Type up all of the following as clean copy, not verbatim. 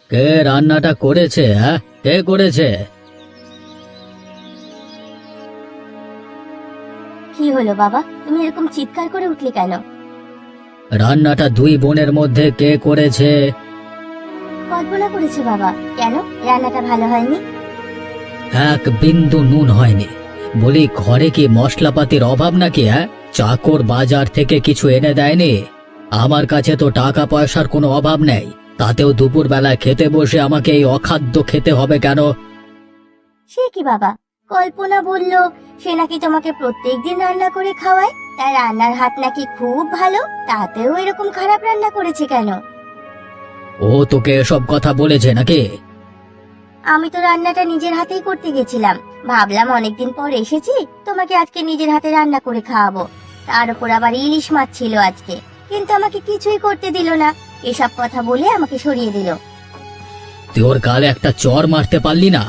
কে রান্নাটা করেছে? হ্যাঁ, কে করেছে? কি হলো বাবা, তুমি এরকম চিৎকার করে উঠলে কেন? রান্নাটা দুই বোনের মধ্যে কে করেছে? কল্পনা করেছে বাবা। কেন, রান্নাটা ভালো হয়নি? এক বিন্দু নুন হয়নি। বলি, ঘরে কি মশলাপাতির অভাব নাকি? হ্যাঁ, চাকর বাজার থেকে কিছু এনে দেয়নি? আমার কাছে তো টাকা পয়সার কোনো অভাব নেই, তাতেও দুপুর বেলায় খেতে বসে আমাকে এই অখাদ্য খেতে হবে কেন? সে কি বাবা, কল্পনা বলল সে নাকি তোমাকে প্রত্যেকদিন রান্না করে খাওয়ায়, তার রান্নার হাত নাকি খুব ভালো, তাতেও এরকম খারাপ রান্না করেছে কেন? ও তোকে এসব কথা বলেছে নাকি? আমি তো রান্নাটা নিজের হাতেই করতে গেছিলাম, ভাবলাম অনেকদিন পর এসেছি, তোমাকে আজকে নিজের হাতে রান্না করে খাওয়াবো। তার উপর আবার ইলিশ মাছ ছিল আজকে, কিন্তু আমাকে কিছুই করতে দিল না। এসব কথা বলে আমাকে সরিয়ে দিল। তুই ওর গালে একটা চড় মারতে পারলি না?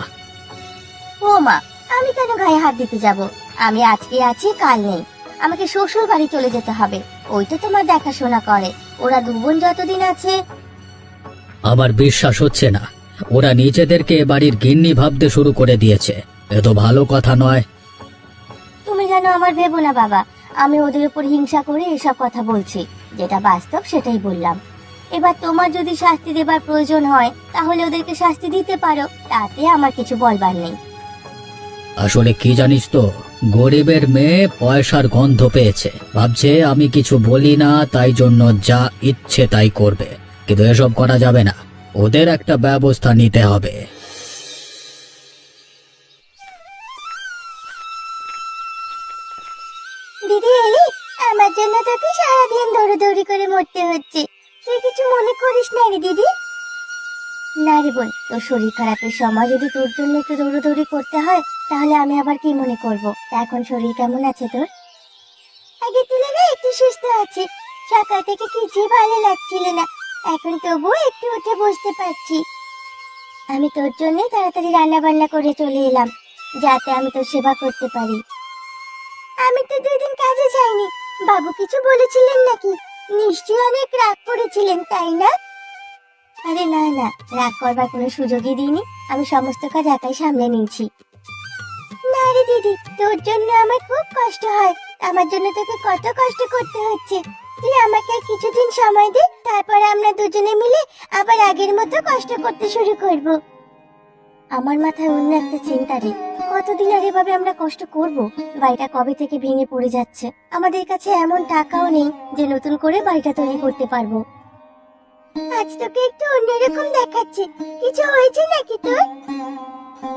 ও মা, আমি কেন গায়ে হাত দিতে যাব? আমি আজকে আছি, কাল নেই। আমাকে শ্বশুর বাড়ি চলে যেতে হবে, ওই তো তোমার দেখাশোনা করে। ওরা দু বোন যতদিন আছে। আমার বিশ্বাস হচ্ছে না, ওরা নিজেদেরকে এ বাড়ির গিন্নি ভাবতে শুরু করে দিয়েছে। এ তো ভালো কথা নয়। তুমি জানো আমার ভেবো না বাবা, আমি ওদের উপর হিংসা করে এসব কথা বলছি, যেটা বাস্তব সেটাই বললাম। এবার তোমার যদি শাস্তি দেবার প্রয়োজন হয় তাহলে ওদেরকে শাস্তি দিতে পারো, তাতে আমার কিছু বলবার নেই। আসলে কি জানিস তো, গরিবের মেয়ে পয়সার গন্ধ পেয়েছে, ভাবছে আমি কিছু বলি না, তাই জন্য যা ইচ্ছে তাই করবে। কিন্তু এসব করা যাবে না, ওদের একটা ব্যবস্থা নিতে হবে। দিদি এলি, আমার জন্য তোকে সারাদিন দৌড়াদৌড়ি করে মরতে হচ্ছে। তুই কিছু মনে করিস না রে দিদি। না রে বোন, তোর শরীর খারাপের সময় যদি তোর জন্য একটু দৌড়াদৌড়ি করতে হয় তাহলে আমি আবার কি মনে করব? তা এখন শরীর কেমন আছে তোর? আগে তুলনায় একটু সুস্থ আছে। সকাল থেকে কিছুই ভালো লাগছিল না, এখন তবুও একটু উঠে বসতে পারছি। আমি তোর জন্য তাড়াতাড়ি রান্না বান্না করে চলে এলাম, যাতে আমি তোর সেবা করতে পারি। আমি তো 2 দিন কাজে যাইনি। বাবু কিছু বলেছিলেন নাকি? নিশ্চয়ই অনেক রাগ করেছিলেন, তাই না? আরে না না, রাগ করবার কোনো সুযোগই দিইনি। আমি সমস্ত কাজ একাই সামলে নিয়েছি। না রে দিদি, তোর জন্য আমার খুব কষ্ট হয়। আমার জন্য তোকে কত কষ্ট করতে হচ্ছে। তুই আমাকে আর কিছুদিন সময় দে, তারপর আমরা দুজনে মিলে আবার আগের মতো কষ্ট করতে শুরু করব। আমার মাথায় অন্য একটা চিন্তা রে, কতদিন আর এভাবে আমরা কষ্ট করব? বাড়িটা কবে থেকে ভেঙে পড়ে যাচ্ছে, আমাদের কাছে এমন টাকাও নেই যে নতুন করে বাড়িটা তৈরি করতে পারবো। আজ তোকে একটু অন্যরকম দেখাচ্ছে, কিছু হয়েছে নাকি তোর?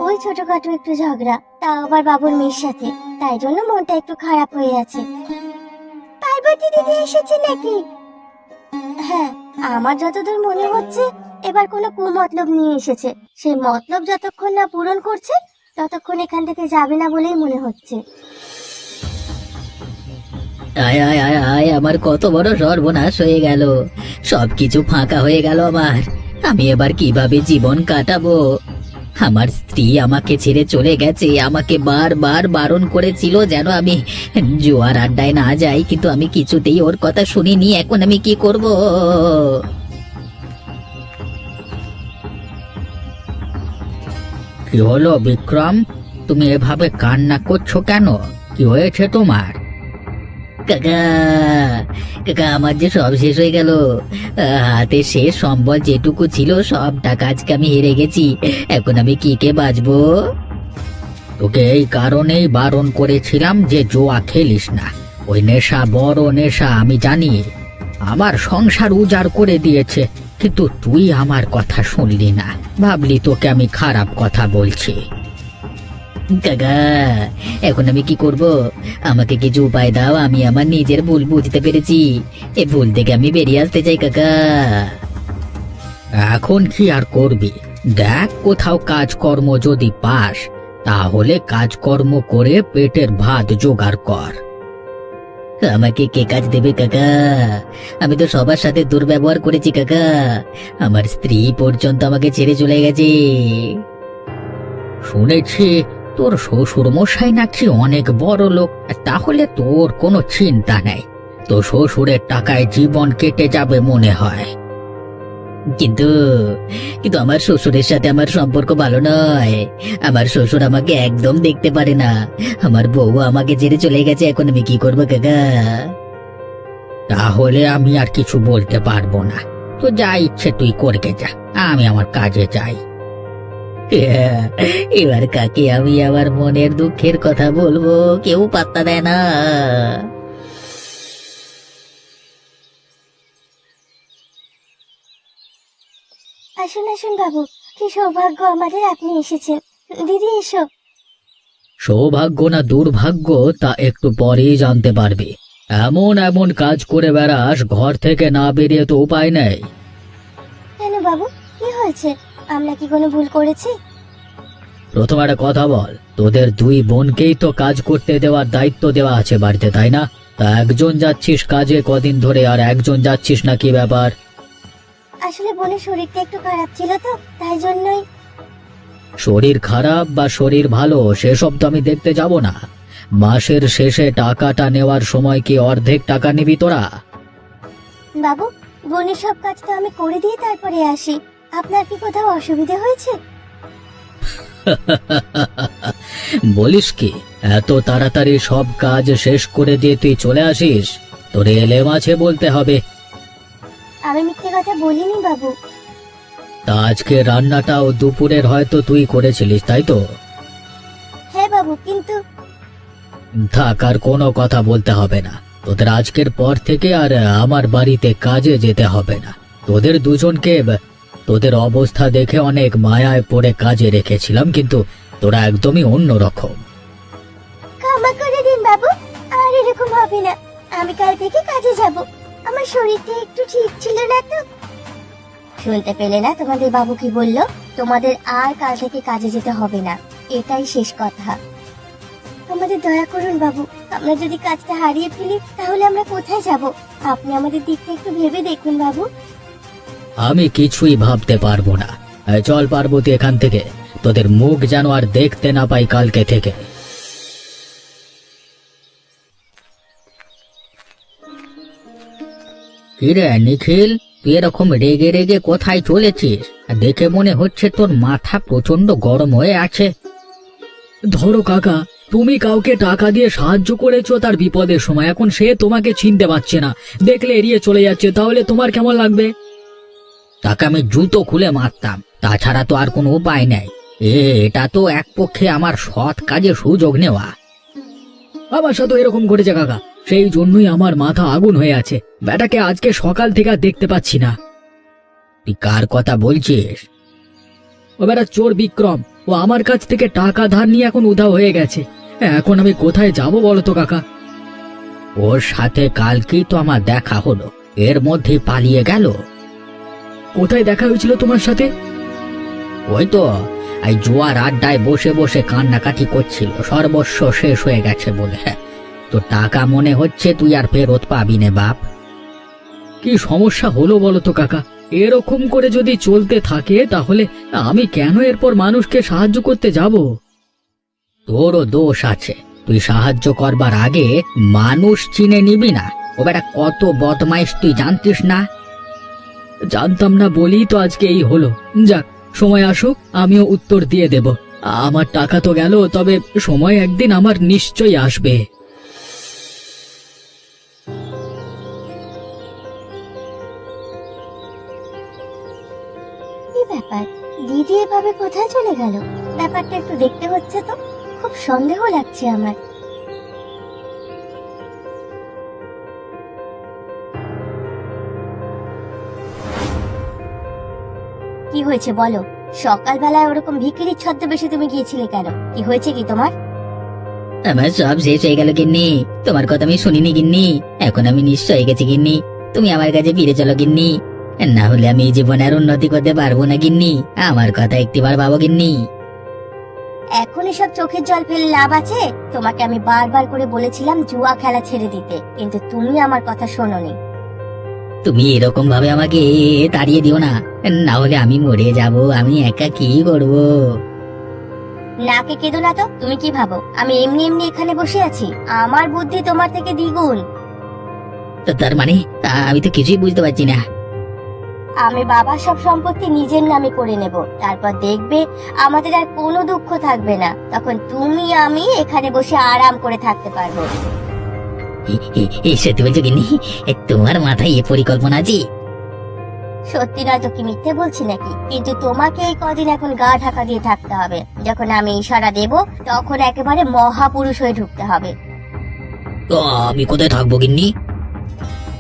ওই ছোটখাটো একটু ঝগড়া, তাও আবার বাবুর মেয়ের সাথে, তাই জন্য মনটা একটু খারাপ হয়ে আছে। পার্বতী দিদি এসেছে নাকি? হ্যাঁ, আমার যতদূর মনে হচ্ছে এবার কোনো কুমতলব নিয়ে এসেছে। সেই মতলব যতক্ষণ না পূরণ করছে ততক্ষণ এখান থেকে যাবে না বলেই মনে হচ্ছে। আয় আয় আয় আয়, আমার কত বড় সর্বনাশ হয়ে গেল, সবকিছু ফাঁকা হয়ে গেল আমার। আমি এবার কিভাবে জীবন কাটাবো? আমার স্ত্রী আমাকে ছেড়ে চলে গেছে, আমাকে বারবার বারণ করেছিল যেন আমি জুয়ার আড্ডায় না যাই, কিন্তু আমি কিছুতেই ওর কথা শুনিনি। এখন আমি কি করব? কি হলো বিক্রম, তুমি এভাবে কান্না করছো কেন? কি হয়েছে তোমার? কাকা, কাকা, আমার যে সব শেষ হয়ে গেল। হাতে শেষ সম্বল যেটুকু ছিল সব টাকা আজকে আমি হেরে গেছি। এখন আমি কি কে বাঁচবো? তোকে এই কারণেই বারণ করেছিলাম যে জুয়া খেলিস না। ওই নেশা বড় নেশা, আমি জানি। আমার সংসার উজাড় করে দিয়েছে, কিন্তু তুই আমার কথা শুনলি না, ভাবলি তোকে আমি খারাপ কথা বলছি। কাকা, এখন আমি কি করব? আমাকে কিছু উপায় দাও, আমি আমার নিজের ভুল বুঝতে পেরেছি। এ ভুল থেকে আমি বেরিয়ে আসতে চাই কাকা। এখন কি আর করবি? দেখ, কোথাও কাজকর্ম যদি পাস তাহলে কাজকর্ম করে পেটের ভাত জোগাড় কর। আমাকে কে কাজ দেবে কাকা? আমি তো সবার সাথে দুর্ব্যবহার করেছি কাকা, আমার স্ত্রী পর্যন্ত আমাকে ছেড়ে চলে গেছে। শুনেছি তোর শ্বশুর মশাই নাকি অনেক বড় লোক, তাহলে তোর কোনো চিন্তা নেই। তো শ্বশুরের টাকায় জীবন কেটে যাবে মনে হয়। কিন্তু কিন্তু আমার শ্বশুরের সাথে আমার সম্পর্ক ভালো নয়। আমার শ্বশুর আমাকে একদম দেখতে পারে না। আমার বউ আমাকে ছেড়ে চলে গেছে, এখন আমি কি করবো কাকা? তাহলে আমি আর কিছু বলতে পারবো না। তো যা ইচ্ছে তুই করকে যা, আমি আমার কাজে যাই। এবার কাকে আমি আমার মনের দুঃখের কথা বলবো, কেউ পাত্তা দেয় না। আসুন আসুন বাবু, কি সৌভাগ্য আমাদের আপনি এসেছেন। দিদি এসো। সৌভাগ্য না দুর্ভাগ্য তা একটু পরেই জানতে পারবি। এমন এমন কাজ করে বেড়াস, ঘর থেকে না বেরিয়ে তো উপায় নেই। কেন বাবু, কি হয়েছে? আমরা কি কোনো ভুল করেছি? প্রথম একটা কথা বল, তোদের দুই বোনকেই তো কাজ করতে দেওয়ার দায়িত্ব দেওয়া আছে বাড়িতে, তাই না? তা একজন যাচ্ছিস কাজে কদিন ধরে, আর একজন যাচ্ছিস না, কি ব্যাপার? আসলে বোনের শরীরটা একটু খারাপ ছিল তো, তাই জন্যই। শরীর খারাপ বা শরীর ভালো সেসব তো আমি দেখতে যাব না। মাসের শেষে টাকাটা নেওয়ার সময় কি অর্ধেক টাকা নিবি তোরা? বাবু, বোনের সব কাজ তো আমি করে দিয়ে তারপরে আসি। আপনার কি কোথাও অসুবিধা হয়েছে? বলিস কি, এত তাড়াতাড়ি সব কাজ শেষ করে দিয়ে তুই চলে আসিস? তোর এলেম আছে বলতে হবে। আমি মিথ্যে কথা বলিনি বাবু। তা আজকে রান্নাটাও দুপুরের হয়তো তুই করেছিলিস, তাই তো? হ্যাঁ বাবু, কিন্তু থাক, আর কোনো কথা বলতে হবে না। তোদের আজকের পর থেকে আর আমার বাড়িতে কাজে যেতে হবে না। তোদের দুজনকে তোদের অবস্থা দেখে অনেক মায়ায় পড়ে কাজে রেখেছিলাম, কিন্তু তোরা একদমই অন্য রকম। ক্ষমা করে দিন বাবু, আর এরকম হবে না। আমি কাল থেকে কাজে যাব। আমার শরীরটা একটু ঠিক ছিল না তো। শুনতে পেলে না তোমাদের বাবু কি বললো? তোমাদের আর কাল থেকে কাজে যেতে হবে না, এটাই শেষ কথা। আমাদের দয়া করুন বাবু, আমরা যদি কাজটা হারিয়ে ফেলি তাহলে আমরা কোথায় যাব? আপনি আমাদের দিকটা একটু ভেবে দেখুন বাবু। আমি কিছুই ভাবতে পারবো না। এই চল পার্বতী এখান থেকে, তোদের মুখ যেন আর দেখতে না পাই কালকে থেকে। কিরে নিখিল, তুই এরকম রেগে রেগে কোথায় চলেছিস? দেখে মনে হচ্ছে তোর মাথা প্রচন্ড গরম হয়ে আছে। ধরো কাকা, তুমি কাউকে টাকা দিয়ে সাহায্য করেছো তার বিপদের সময়, এখন সে তোমাকে চিনতে পারছে না, দেখলে এড়িয়ে চলে যাচ্ছে, তাহলে তোমার কেমন লাগবে? তাকে আমি জুতো খুলে মারতাম, তাছাড়া তো আর কোনো উপায় নেই। এটা তো এক পক্ষে আমার সৎ কাজে সুযোগ নেওয়া। আমার সাথে এরকম ঘটেছে কাকা, সেই জন্যই আমার মাথা আগুন হয়ে আছে। বেটাকে আজকে সকাল থেকে আর দেখতে পাচ্ছি না। তুই কার কথা বলছিস? ও বেটা চোর বিক্রম, ও আমার কাছ থেকে টাকা ধার নিয়ে এখন উধাও হয়ে গেছে। এখন আমি কোথায় যাব বলো তো কাকা? ওর সাথে কালকেই তো আমার দেখা হলো, এর মধ্যে পালিয়ে গেল। কোথায় দেখা হয়েছিল তোমার সাথে? ওই তো এই জুয়ার আড্ডায় বসে বসে কান্নাকাটি করছিল, সর্বস্ব শেষ হয়ে গেছে বলে। তো টাকা মনে হচ্ছে তুই আর ফেরত পাবি না বাপ। কি সমস্যা হলো বলো তো কাকা? এরকম করে যদি চলতে থাকে তাহলে আমি কেন এরপর মানুষকে সাহায্য করতে যাব? তোরও দোষ আছে, তুই সাহায্য করবার আগে মানুষ চিনে নিবি না। ও বেটা কত বদমাইশ তুই জানতিস না? জানতাম না বলি তো আজকে এই হলো। যাক, সময় আসুক আমিও উত্তর দিয়ে দেব। আমার টাকা তো গেল, তবে সময় একদিন আমার নিশ্চয়ই আসবে। কি ব্যাপার, দিদি এভাবে কোথায় চলে গেল? ব্যাপারটা একটু দেখতে হচ্ছে তো, খুব সন্দেহ লাগছে আমার। কি হয়েছে বলো? সকালবেলায় ওরকম ভিখিরির ছদ্মবেশে তুমি গিয়েছিলে কেন? কি হয়েছে কি তোমার? আমার সব শেষ হয়ে গেল গিন্নি, তোমার কথা আমি শুনিনি গিন্নি। এখন আমি নিশ্চয় হয়ে গেছি গিন্নি, তুমি আমার কাছে ফিরে চলো গিন্নি, না হলে আমি এই জীবনে আর উন্নতি করতে পারবো না গিন্নি। আমার কথা একটিবার ভাবো গিন্নি। এখন এসব চোখের জল ফেলে লাভ আছে? তোমাকে আমি বারবার করে বলেছিলাম জুয়া খেলা ছেড়ে দিতে, কিন্তু তুমি আমার কথা শোনোনি। তুমি এরকম ভাবে আমাকে তাড়িয়ে দিও না, না হলে আমি মরে যাব। আমি একা কি করব? নাকে কেঁদো না তো। তুমি কি ভাবো আমি এমনি এমনি এখানে বসে আছি? আমার বুদ্ধি তোমার থেকে দ্বিগুণ। তো তার মানে আমি তো কিছুই বুঝতে পারছি না। আমি বাবার সব সম্পত্তি নিজের নামে করে নেব, তারপর দেখবে আমাদের আর কোনো দুঃখ থাকবে না। তখন তুমি আমি এখানে বসে আরাম করে থাকতে পারবো। এই সত্যি বলছো গিন্নি? তোমার মাথায় এ পরিকল্পনা আছে? সত্যি নয় তো কি মিথ্যে বলছি নাকি? কিন্তু তোমাকে এই কদিন এখন গা ঢাকা দিয়ে থাকতে হবে। যখন আমি ইশারা দেব তখন একেবারে মহাপুরুষ হয়ে ঢুকতে হবে। আমি কোথায় থাকবো গিন্নি?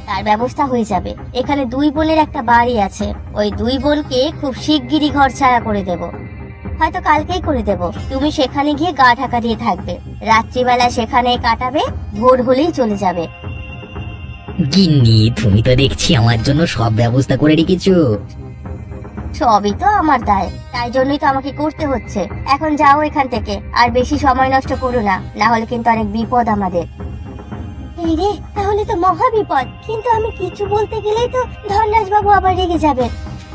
তার ব্যবস্থা হয়ে যাবে। এখানে দুই বোনের একটা বাড়ি আছে, ওই দুই বোনকে খুব শিগগিরই ঘর ছাড়া করে দেব, হয়তো কালকেই করে দেব। তুমি সেখানে গিয়ে গা ঢাকা দিয়ে থাকবে, রাত্রিবেলা সেখানে কাটাবে, ভোর হলেই চলে যাবে। গিন্নি, তুমি তো দেখছি আমার জন্য সব ব্যবস্থা করে রেখেছো। সবই তো আমার দায়, তাই জন্যই তো আমাকে করতে হচ্ছে। এখন যাও এখান থেকে, আর বেশি সময় নষ্ট করো না, না হলে কিন্তু অনেক বিপদ আমাদের। এই রে, তাহলে তো মহা বিপদ। কিন্তু আমি কিছু বলতে গেলেই তো ধনরাজ বাবু আবার রেগে যাবে।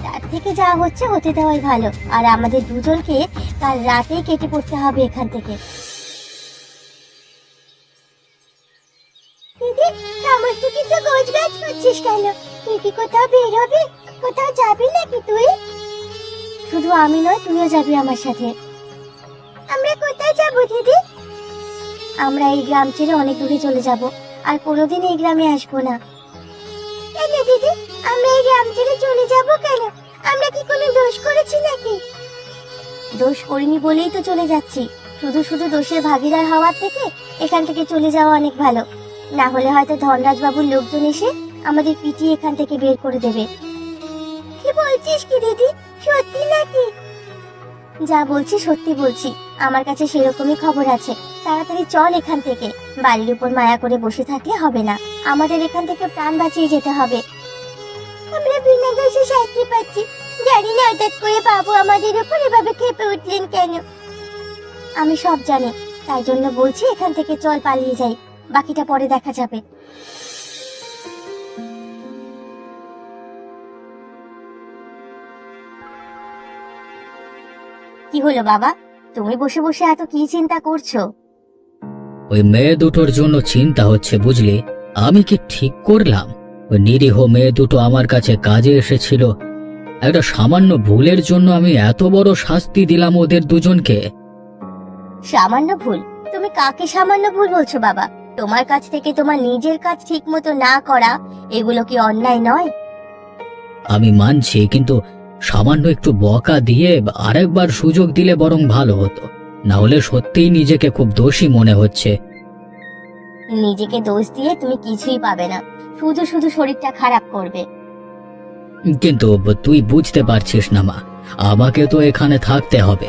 তার থেকে যা হচ্ছে হতে দেওয়াই ভালো। আর আমাদের দুজনকে কাল রাতেই কেটে পড়তে হবে এখান থেকে। দিদি, সমস্ত কিছু গোছগাছ করছিস কেন? তুই কি কোথাও বের হবি? কোথাও যাবি নাকি তুই? শুধু আমি নয়, তুইও যাবি আমার সাথে। আমরা কোথায় যাব দিদি? আমরা এই গ্রাম ছেড়ে অনেক দূরে চলে যাব, আর কোনোদিন এই গ্রামে আসবো না। কেন দিদি, আমরা এই গ্রাম ছেড়ে চলে যাব কেন? আমরা কি কোনো দোষ করেছি নাকি? দোষ করিনি বলেই তো চলে যাচ্ছি। শুধু শুধু দোষের ভাগীদার হওয়ার থেকে এখান থেকে চলে যাওয়া অনেক ভালো। না হলে হয়তো ধনরাজ বাবুর লোকজন এসে আমাদের পিটিয়ে এখান থেকে বের করে দেবে। কি বলছিস কি দিদি, সত্যি নাকি? যা বলছি সত্যি বলছি, আমার কাছে সেরকমই খবর আছে। তাড়াতাড়ি চল এখান থেকে। বাড়ির উপর মায়া করে বসে থাকলে হবে না, আমাদের এখান থেকে প্রাণ বাঁচিয়ে যেতে হবে। আমরা বিনা দোষে শাস্তি পাচ্ছি, জানি না হঠাৎ করে বাবু আমাদের উপর এভাবে খেপে উঠলেন কেন। আমি সব জানি, তাই জন্য বলছি এখান থেকে চল, পালিয়ে যাই, বাকিটা পরে দেখা যাবে। কি হলো বাবা, তুমি বসে বসে এত কি চিন্তা করছো? ওই মেয়ে দুটোর জন্য চিন্তা হচ্ছে, বুঝলি? আমি কি ঠিক করলাম? ওই নিরীহ মেয়ে দুটো আমার কাছে কাজে এসেছিল, একটা সামান্য ভুলের জন্য আমি এত বড় শাস্তি দিলাম ওদের দুজনকে। সামান্য ভুল? তুমি কাকে সামান্য ভুল বলছো বাবা? তোমার কাছ থেকে তোমার নিজের কাজ ঠিক মতো না করা, এগুলো কি অন্যায় নয়? আমি মানছি, কিন্তু সামান্য একটু বকা দিয়ে আরেকবার সুযোগ দিলে বরং ভালো হতো। না হলে সত্যিই নিজেকে খুব দোষী মনে হচ্ছে। নিজেকে দোষ দিয়ে তুমি কিছুই পাবে না, শুধু শুধু শরীরটা খারাপ করবে। কিন্তু তুই বুঝতে পারছিস না মা, আমাকে তো এখানে থাকতে হবে।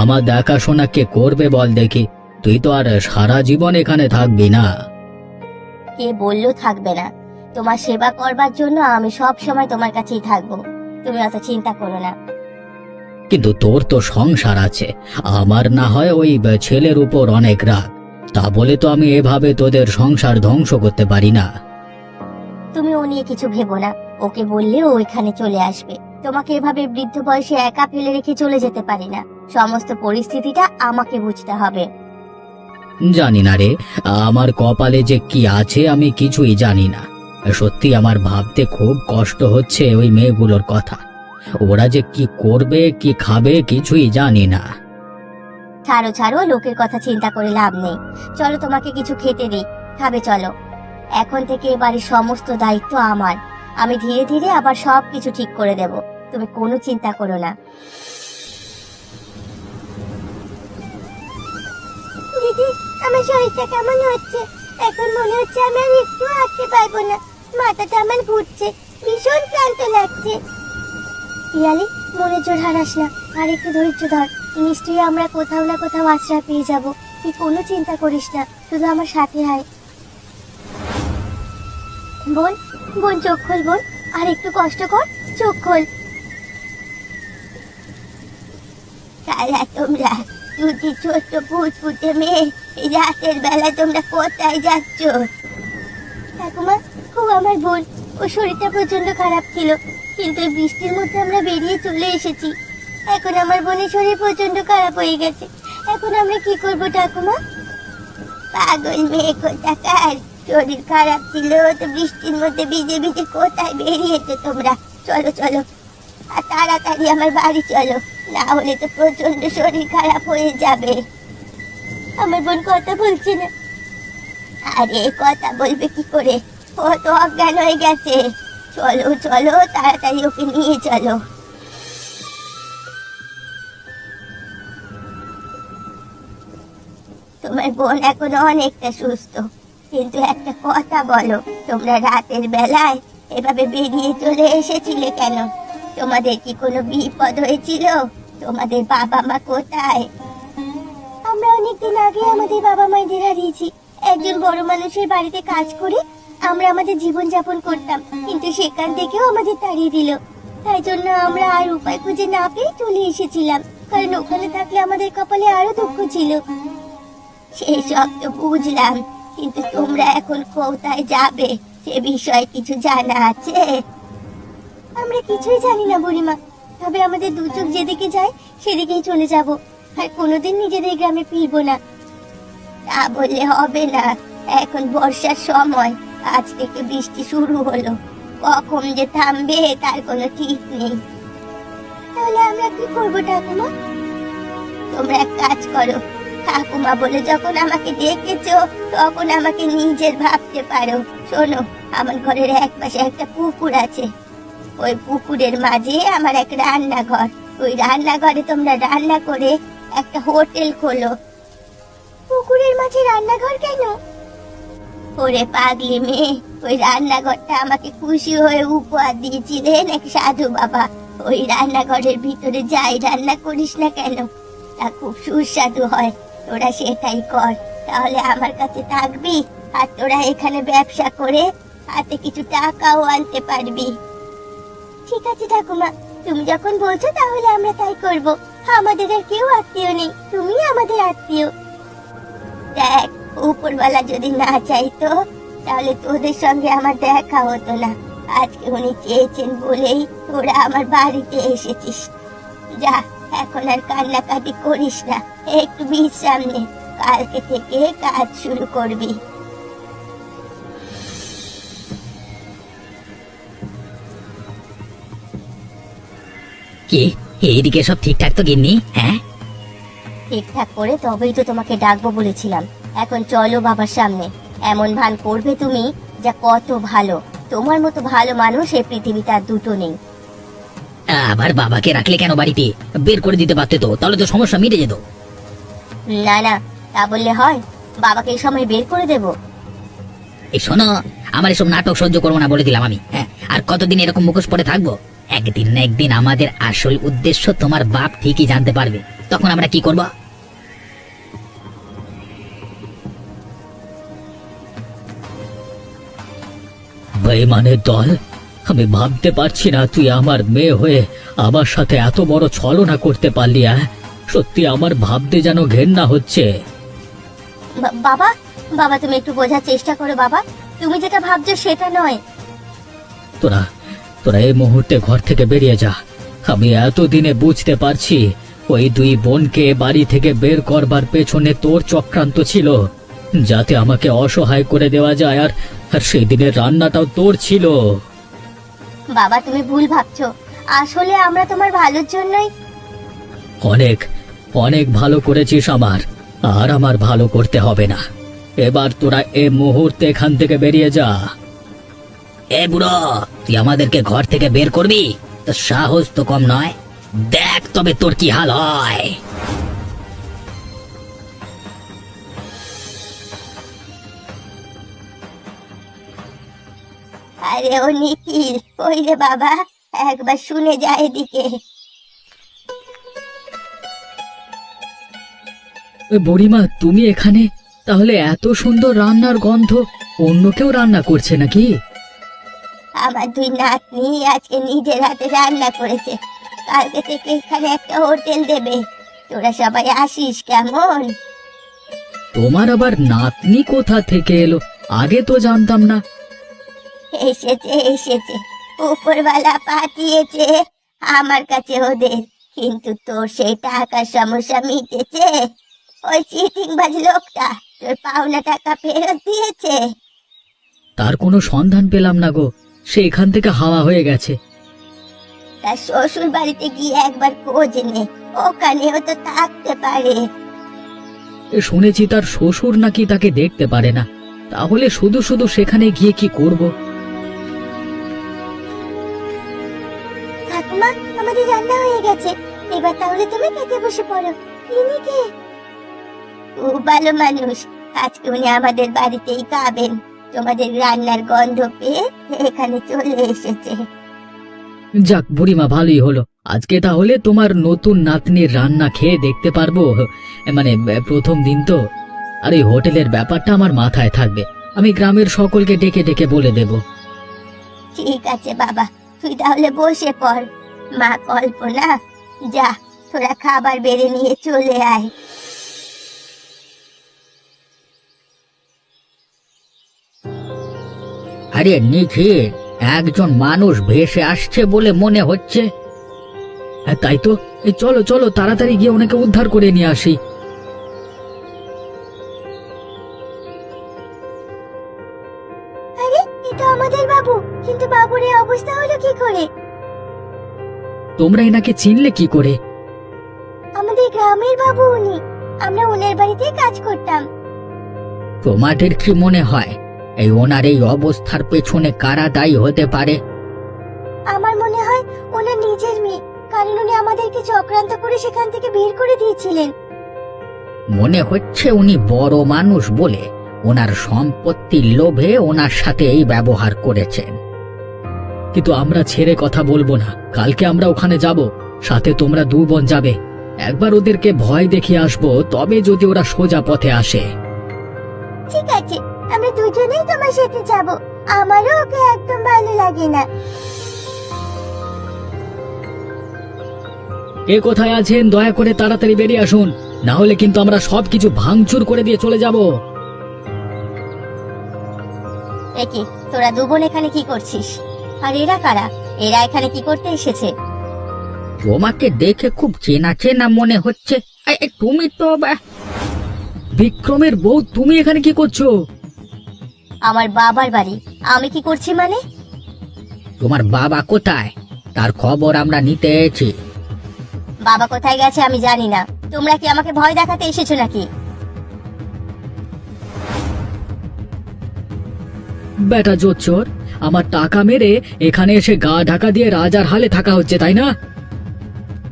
আমার দেখাশোনা কে করবে বল দেখি? তুই তো আর সারা জীবন এখানে থাকবি না। কে বললো থাকবে না? তোমার সেবা করবার জন্য আমি সব সময় তোমার কাছেই থাকবো, তুমি অত চিন্তা করো না। কিন্তু তোর তো সংসার আছে, আমার না হয় ওই ছেলের উপর অনেক রাগ, তা বলে তো আমি এভাবে তোদের সংসার ধ্বংস করতে পারি না। তুমি ও নিয়ে কিছু ভেবো না, ওকে বললে ও এখানে চলে আসবে। তোমাকে এভাবে বৃদ্ধ বয়সে একা ফেলে রেখে চলে যেতে পারি না, সমস্ত পরিস্থিতিটা আমাকে বুঝতে হবে। জানি না রে, আমার কপালে যে কি আছে আমি কিছুই জানি না। সত্যি আমার ভাবতে খুব কষ্ট হচ্ছে ওই মেয়েগুলোর কথা। ওরা যে কি করবে কি খাবে কিছুই জানি না। ছাড়ো ছাড়ো, লোকের কথা চিন্তা করে লাভ নেই। চলো তোমাকে কিছু খেতে দিই, খাবে চলো। এখন থেকে এবারের সমস্ত দায়িত্ব আমার, আমি ধীরে ধীরে আবার সবকিছু ঠিক করে দেব, তুমি কোনো চিন্তা করো না। দিদি, আমার শরীরটা কেমন হচ্ছে? এখন মনে হচ্ছে আমি আর একটু হাঁটতে পারবো না, মাথাটা আমার ঘুরছে, ভীষণ ক্লান্ত লাগছে। পিয়ালি, মনের জোর হারাস না, আর একটু ধৈর্য ধর। নিশ্চয়ই আমরা কোথাও না কোথাও আশ্রয় পেয়ে যাব। তুই কোনো চিন্তা করিস না, শুধু আমার সাথে আয়। বোন, বোন চোখ খোল বোন, আর একটু কষ্ট কর, চোখ খোল। কারা তোমরা? দুটি ছোট্ট ফুটফুটে মেয়ে, এই রাতের বেলা তোমরা কোথায় যাচ্ছ? ঠাকুমা, ও আমার বোন, ও শরীরটা প্রচন্ড খারাপ ছিল, কিন্তু এই বৃষ্টির মধ্যে আমরা বেরিয়ে চলে এসেছি। এখন আমার বোনের শরীর প্রচন্ড খারাপ হয়ে গেছে, এখন আমরা কি করব ঠাকুমা? পাগল মেয়ে কোথাকার, শরীর খারাপ ছিল তো বৃষ্টির মধ্যে ভিজে ভিজে কোথায় বেরিয়েছো তোমরা? চলো চলো, আর তাড়াতাড়ি আমার বাড়ি চলো, না হলে তো প্রচন্ড শরীর খারাপ হয়ে যাবে। আমার বোন কথা বলছে না। আরে কথা বলবে কি করে, ও তো অজ্ঞান হয়ে গেছে। চলো চলো, তাড়াতাড়ি ওকে নিয়ে চলো। তোমার বোন এখন অনেকটা সুস্থ, কিন্তু একটা কথা বলো, তোমরা রাতের বেলায় এভাবে বেরিয়ে চলে এসেছিলে কেন? তোমাদের কি কোনো বিপদ হয়েছিল? তোমাদের বাবা মা কোথায়? আমরা অনেকদিন আগে আমাদের বাবা মায়েদের হারিয়েছি। একজন বড় মানুষের বাড়িতে কাজ করে আমরা আমাদের জীবন যাপন করতাম, কিন্তু সেখান থেকেও আমাদের তাড়িয়ে দিল। তাই জন্য আমরা আর উপায় খুঁজে না পেয়ে চলে এসেছিলাম, কারণ ওখানে থাকলে আমাদের কপালে আরো দুঃখ ছিল। সেই সব তো বুঝলাম, কিন্তু তোমরা এখন কোথায় যাবে সে বিষয়ে কিছু জানা আছে? আমরা কিছুই জানি না বুড়িমা, তবে আমাদের দু চোখ যেদিকে যায় সেদিকেই চলে যাব, আর কোনোদিন নিজেদের গ্রামে ফিরবো না। তা বললে হবে না, এখন বর্ষার সময়, আজ থেকে বৃষ্টি শুরু হলো, কখন যে থামবে তার কোনো ঠিক নেই। তাহলে আমরা কি করবো ঠাকুমা? তোমরা এক কাজ করো, ঠাকুমা বলে যখন আমাকে ডেকেছো তখন আমাকে নিজের ভাবতে পারো। শোনো, আমার ঘরের এক পাশে একটা পুকুর আছে, ওই পুকুরের মাঝে আমার এক রান্নাঘর। ওই রান্নাঘরে তোমরা রান্না করে একটা হোটেল খোলো। পুকুরের মাঝে রান্নাঘর কেন? ওরে পাগলি মেয়ে, ওই রান্নাঘরটা আমাকে খুশি হয়ে উপহার দিয়েছিলেন এক সাধু বাবা। ওই রান্নাঘরের ভিতরে যাই রান্না করিস না কেন, তা খুব সুস্বাদু হয়। তোরা সেটাই কর, তাহলে আমার কাছে থাকবি, আর তোরা এখানে ব্যবসা করে হাতে কিছু টাকাও আনতে পারবি। ঠিক আছে ঠাকুমা, তুমি যখন বলছো তাহলে আমরা তাই করব। আমাদের আর কেউ আত্মীয় নেই, তুমি আমাদের আত্মীয়। দেখ, উপরওয়ালা যদি না চাইতো তাহলে তোদের সঙ্গে আমার দেখা হতো না। আজকে উনি চেয়েছেন বলেই তোরা আমার বাড়িতে এসেছিস। যা, এখন আর কান্নাকাটি করিস না, একটু বিশ্রাম নে, কালকে থেকে কাজ শুরু করবি। কি এইদিকে সব ঠিকঠাক তো গিন্নি? হ্যাঁ, ঠিকঠাক করে তবেই তো তোমাকে ডাকবো বলেছিলাম। এখন চলো বাবার সামনে, এমন ভান করবে তুমি যা কত ভালো। তোমার মতো ভালো মানুষ এই পৃথিবীতে আর দুটো নেই। আবার বাবাকে রাখলে কেন বাড়িতে? বের করে দিতে পারতে তো, তাহলে তো সমস্যা মিটে যেত। না না, তা বললে হয়? বাবাকে এই সময় বের করে দেব? এই শোনো, আমার এসব নাটক সহ্য করবো না বলে দিলাম আমি। হ্যাঁ, আর কতদিন এরকম মুখোশ পরে থাকবো? একদিন না একদিন আমাদের আসল উদ্দেশ্য তোমার বাপ ঠিকই জানতে পারবে, তখন আমরা কি করব? বেঈমানের দল, আমি ভাবতে পারছি না তুই আমার মেয়ে হয়ে আমার সাথে এত বড় ছলনা করতে পারলি। সত্যি আমার ভাবতে যেন ঘেন্না হচ্ছে। বাবা, বাবা তুমি একটু বোঝার চেষ্টা করো বাবা, তুমি যেটা ভাবছো সেটা নয়। তোরা তোরা এই মুহূর্তে ঘর থেকে বেরিয়ে যা। আমি এতদিনে বুঝতে পারছি ওই দুই বোনকে বাড়ি থেকে বের করবার পেছনে তোর চক্রান্ত ছিল, যাতে আমাকে অসহায় করে দেওয়া যায়। আর সেই দিনের রান্নাটাও তোর ছিল। বাবা তুমি ভুল ভাবছো, আসলে আমরা তোমার ভালোর জন্যই। অনেক অনেক ভালো করেছিস আমার, আর আমার ভালো করতে হবে না। এবার তোরা এ মুহূর্তে এখান থেকে বেরিয়ে যা। এ বুড়ো, তুই আমাদেরকে ঘর থেকে বের করবি? তোর সাহস তো কম নয়, দেখ তবে তোর কি হাল হয়। আরে ও নিখিল, ওই রে বাবা, একবার শুনে যা এদিকে। বুড়িমা, তুমি এখানে? তাহলে এত সুন্দর রান্নার গন্ধ অন্য কেউ রান্না করছে নাকি? আমার দুই নাতনি আজকে নিজের হাতে রান্না করেছে, কালকে থেকে এখানে একটা হোটেল দেবে। তোরা সবাই আসিস কেমন? তোমার আবার নাতনি কোথা থেকে এলো? আগে তো জানতাম না। এসেছে এসেছে, উপরওয়ালা পাঠিয়েছে আমার কাছে ওদের। কিন্তু তোর সেই টাকার সমস্যা মিটেছে? ওই চিটিংবাজ লোকটা তোর পাওনা টাকা ফেরত দিয়েছে? তার কোনো সন্ধান পেলাম না গো, সে এখান থেকে হাওয়া হয়ে গেছে। তার শ্বশুর বাড়িতে গিয়ে একবার খোঁজ নে, ওখানেও তো থাকতে পারে। শুনেছি তার শ্বশুর নাকি তাকে দেখতে পারে না, তাহলে শুধু শুধু সেখানে গিয়ে কি করব? ঠাকুমা, আমাদের রান্না হয়ে গেছে, এবার তাহলে তুমি খেতে বসে পড়ো। ইনি কে? খুব ভালো মানুষ, আজকে উনি আমাদের বাড়িতেই খাবেন। তোমাদের রান্নার গন্ধ পেয়ে এখানে চলে এসেছে। যাক বুড়িমা, ভালোই হলো। আজকে তাহলে তোমার নতুন নাতনির রান্না খেয়ে দেখতে পারবো। মানে প্রথম দিন তো। আর এই হোটেলের ব্যাপারটা আমার মাথায় থাকবে, আমি গ্রামের সকলকে ডেকে ডেকে বলে দেব। ঠিক আছে বাবা, তুই তাহলে বসে পড়। মা কল্পনা, যা তোরা খাবার বেড়ে নিয়ে চলে আয়। আরে নিখিল, একজন মানুষ ভেসে আসছে বলে মনে হচ্ছে। তাই তো, চলো চলো তাড়াতাড়ি গিয়ে ওনাকে উদ্ধার করে নিয়ে আসি। আরে, এটা আমাদের বাবু, কিন্তু বাবুর এই অবস্থা হলো কি করে? তোমরা এনাকে চিনলে কি করে? আমাদের গ্রামের বাবু উনি, আমরা ওনার বাড়িতে কাজ করতাম। তোমাদের কি মনে হয় এই ওনার এই অবস্থার পেছনে কারা দায়ী হতে পারে? আমার মনে হয় ওনার নিজের মেয়ে, কারণ উনি আমাদেরকে চক্রান্ত করে সেখান থেকে বের করে দিয়েছিলেন। মনে হচ্ছে উনি বড় মানুষ বলে ওনার সম্পত্তির লোভে ওনার সাথে এই ব্যবহার করেছেন। কিন্তু আমরা ছেড়ে কথা বলবো না, কালকে আমরা ওখানে যাব, সাথে তোমরা দু বোন যাবে। একবার ওদেরকে ভয় দেখিয়ে আসবো, তবে যদি ওরা সোজা পথে আসে। ঠিক আছে, আমরা দুজনেই তোমার সাথে যাব। আমারও ওকে একদম ভালো লাগে না। কে কোথায় আছেন দয়া করে তাড়াতাড়ি বেরিয়ে আসুন, না হলে কিন্তু আমরা সবকিছু ভাঙচুর করে দিয়ে চলে যাব। একি, তোরা দু বোন এখানে কি করছিস? আর এরা কারা? এরা এখানে কি করতে এসেছে? তোমাকে দেখে খুব চেনা চেনা মনে হচ্ছে। তুমি তো বিক্রমের বউ, তুমি এখানে কি করছো? আমার বাবার বাড়ি, আমি কি করছি মানে? তোমার বাবা কোথায়? তার খবর আমরা নিতে এসেছি। বাবা কোথায় গেছে আমি জানি না। তোমরা কি আমাকে ভয় দেখাতে এসেছো নাকি? বেটা জোচ্চোর, আমার টাকা মেরে এখানে এসে গা ঢাকা দিয়ে রাজার হালে থাকা হচ্ছে, তাই না?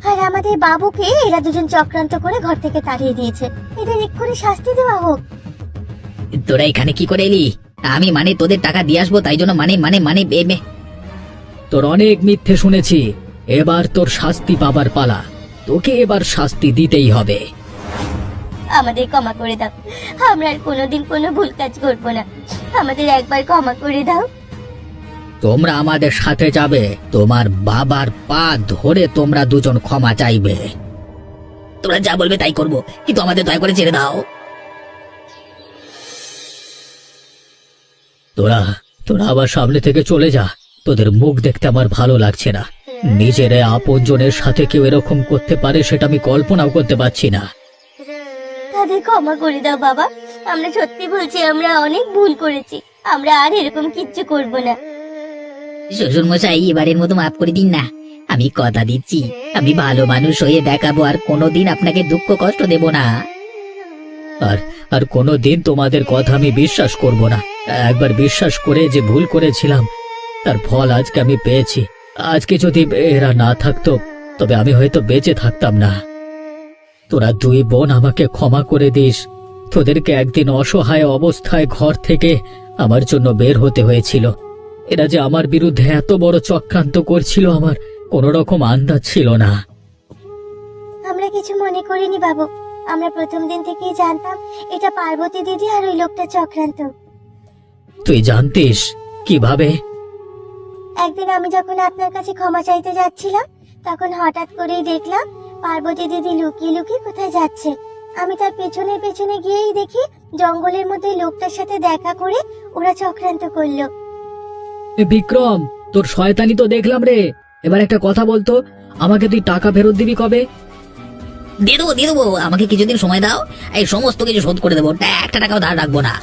আর আমাদের বাবুকে এরা দুজন চক্রান্ত করে ঘর থেকে তাড়িয়ে দিয়েছে। এদের এক্ষুনি শাস্তি দেওয়া হোক। তোরা এখানে কি করে এলি? আমি মানে তোদের টাকা দিয়ে আসবো, তাই জন্য মানে তোর অনেক মিথ্যে শুনেছি। এবার তোর শাস্তি পাবার পালা, তোকে এবার শাস্তি দিতেই হবে। আমাদের ক্ষমা করে দাও, আমরা আর কোনোদিন কোনো ভুল কাজ করবো না। আমাদের একবার ক্ষমা করে দাও। তোমরা আমাদের সাথে যাবে, তোমার বাবার পা ধরে তোমরা দুজন ক্ষমা চাইবে। তোমরা যা বলবে তাই করব, কিন্তু আমাদের দয়া করে ছেড়ে দাও। তোরা তোরা আবার সামনে থেকে চলে যা, তোদের মুখ দেখতে আমার ভালো লাগছে না। নিজের আপনজনের সাথে কেউ এরকম করতে পারে সেটা আমি কল্পনাও করতে পারছি না। তাদের ক্ষমা করে দাও বাবা, আমরা সত্যি বলছি, আমরা অনেক ভুল করেছি। আমরা আর এরকম কিচ্ছু করব না। শ্বশুর মশাই, এবারের মতো মাফ করে দিন না। আমি কথা দিচ্ছি, আমি ভালো মানুষ হয়ে দেখাবো, আর কোনোদিন আপনাকে দুঃখ কষ্ট দেব না। আর কোনোদিন তোমাদের কথা আমি বিশ্বাস করব না। একবার বিশ্বাস করে যে ভুল করেছিলাম, তার ফল আজকে আমি পেয়েছি। আজকে যদি এরা না থাকতো, তবে আমি হয়তো বেঁচে থাকতাম না। তোরা দুই বোন আমাকে ক্ষমা করে দিস। তোদেরকে একদিন অসহায় অবস্থায় ঘর থেকে আমার জন্য বের হতে হয়েছিল। এরা যে আমার বিরুদ্ধে এত বড় চক্রান্ত করছিল, আমার কোনো রকম আন্দাজ ছিল না। আমরা কিছু মনে করিনি বাবু, আমরা প্রথম দিন থেকেই জানতাম এটা পার্বতী দিদি আর ওই লোকটা চক্রান্ত। তুই জানতিস কিভাবে? একদিন আমি যখন আপনার কাছে ক্ষমা চাইতে যাচ্ছিলাম, তখন হঠাৎ করেই দেখলাম পার্বতী দিদি লুকিয়ে লুকিয়ে কোথায় যাচ্ছে। আমি তার পেছনে পেছনে গিয়েই দেখি জঙ্গলের মধ্যে লোকটার সাথে দেখা করে ওরা চক্রান্ত করলো। বিক্রম, তোর শয়তানি তো দেখলাম রে। এবার একটা কথা বলতো, আমাকে তুই টাকা ফেরত দিবি কবে? দিয়ে দেবো, আমাকে কিছুদিন সময় দাও, এই সমস্ত কিছু শোধ করে দেবো, একটা টাকাও ধার রাখবো না।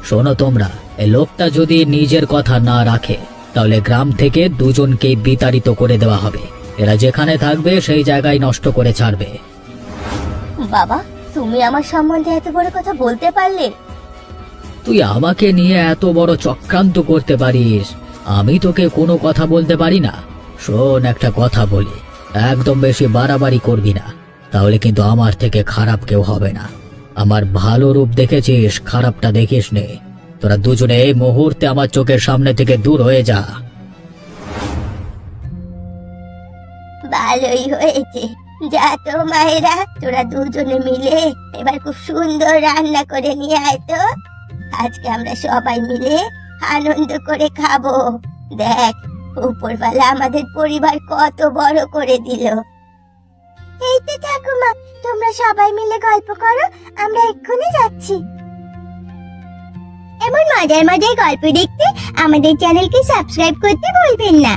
শোনো তোমরা, এই লোকটা যদি নিজের কথা না রাখে, তাহলে গ্রাম থেকে দুজনকেই বিতাড়িত করে দেওয়া হবে। এরা যেখানে থাকবে সেই জায়গায় নষ্ট করে ছাড়বে। বাবা, তুমি আমার সম্বন্ধে এত বড় কথা বলতে পারলে? তুই আমাকে নিয়ে এত বড় চক্রান্ত করতে পারিস, আমি তোকে কোনো কথা বলতে পারি না? শোন, একটা কথা বলি, একদম বেশি বাড়াবাড়ি করবি না, তাহলে কিন্তু আমার থেকে খারাপ কেউ হবে না। আমার ভালো রূপ দেখেছিস, খারাপটা দেখিস নে। তোরা দুজনে এই মুহূর্তে আমার চোখের সামনে থেকে দূর হয়ে যা। ভালোই হয়েছে, যা তো মায়েরা, তোরা দুজনে মিলে এবার খুব সুন্দর রান্না করে নিয়ে আয় তো। আজকে আমরা সবাই মিলে আনন্দ করে খাবো। দেখ, উপরওয়ালা আমাদের পরিবার কত বড় করে দিল। এই তো ঠাকুমা, তোমরা সবাই মিলে গল্প করো, আমরা এক্ষুনি যাচ্ছি। এমন মজার মজার গল্প দেখতে আমাদের চ্যানেলকে সাবস্ক্রাইব করতে ভুলবেন না।